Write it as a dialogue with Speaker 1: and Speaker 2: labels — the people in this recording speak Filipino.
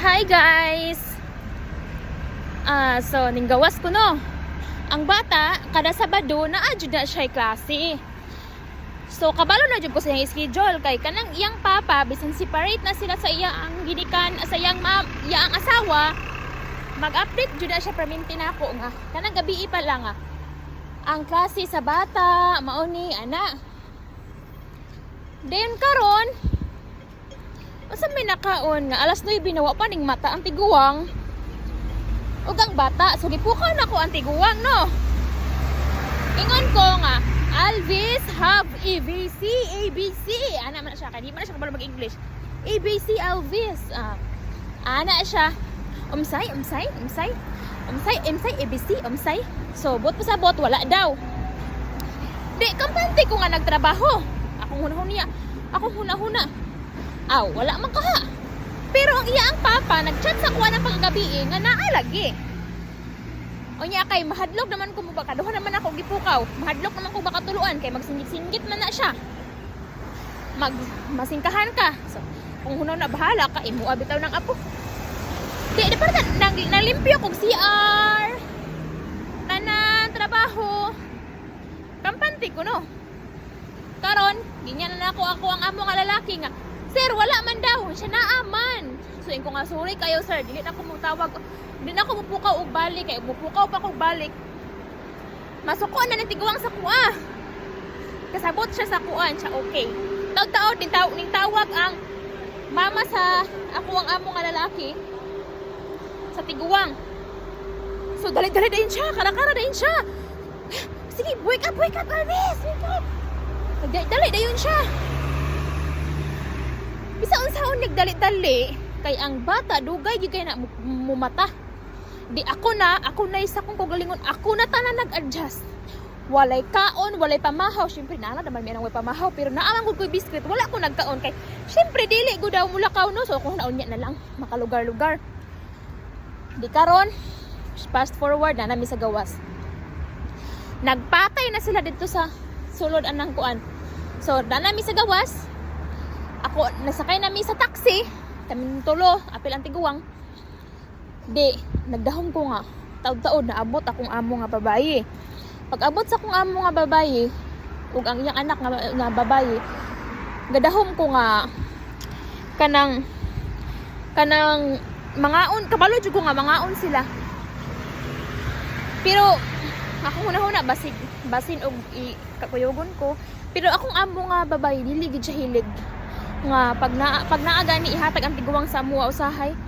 Speaker 1: Hi guys! So ninggawas ko no. Ang bata kada Sabado naa jud na siya klase. So kabalo na jud ko sa iyang schedule kay kanang iyang papa bisan separate na sila sa iyang ginikan sa iyang iyang asawa. Mag-update jud na siya perminti na ako nga. Kanang gabi pa lang nga. Ang klase sa bata mao ni ana. Then karon asa may nakaon nga alas 9 nawa pa ning mata ang tiguwang ug ang bata so gipukaw na ko ang tiguwang no. Ingon ko nga Alvis have ABC ABC ana man siya kay di man siya kabalo mag-English ABC Alvis ana siya umsay ABC umsay so bot pa sa bot wala daw di kampante ko nga nagtrabaho akong hunahuna wala man kaha. Pero ang iya ang papa nagchat sa kuha ng paggabi nga naa lagi. O niya kay mahadlok naman ko baka duha naman ako gipukaw. Mahadlok naman ko baka tuluan kay magsinggit-singgit man na siya. Masingkahan ka. So kung hunaw na bahala ka imo bitaw ng apo. Di dapat nalimpyo kog CR. Tanan trabaho. Kampante ko no. Karon ginya na ako ang amo nga lalaki nga sir, wala man daw. Siya naaman. So, ko nga, sorry kayo, sir. Dili na ako mutawag. Dili na ako mupukaw og balik. Kaya mupukaw pa kog balik. Masuko na ng tiguang sa kuha. Kasabot siya sa kuhaan. Siya okay. Taod-taod, ning tawag ang mama sa ako ang amo nga lalaki sa tiguang. So, dali-dali dahin siya. Kara-kara dahin siya. Sige, wake up, Alvis. Wake up. Dali dahin siya. Bisa unsaon nagdali-dali kay ang bata dugay gyud kay na mumata. Di ako na isa kong kagalingon. Ako na tanan nag-adjust. Walay kaon, walay pamahaw. Syempre naala naman may nang way pamahaw pero naaman gud koy biskwit. Wala ko nagkaon kay syempre dili gud daw mulakaw no. So kung naon niya na lang makalugar-lugar. Di karon fast forward na nami sa gawas. Nagpatay na sila dito sa sulod anang kuan. So nami sa gawas. Ako, nasakay namin sa taxi. Kami tulo, apil ang tiguang. Di, nagdahom ko nga. Taod-taod na abot akong amo nga babae. Pag abot sa akong amo nga babae, ug ang iyang anak nga babae, gadahom ko nga kanang mangaon, kabalo jud ko nga mangaon sila. Pero ako hunahuna basin og kakuyogon ko. Pero akong amo nga babae dili gid siya hilig nga pag naa gani ihatag ang tiguang sa amuwa usahay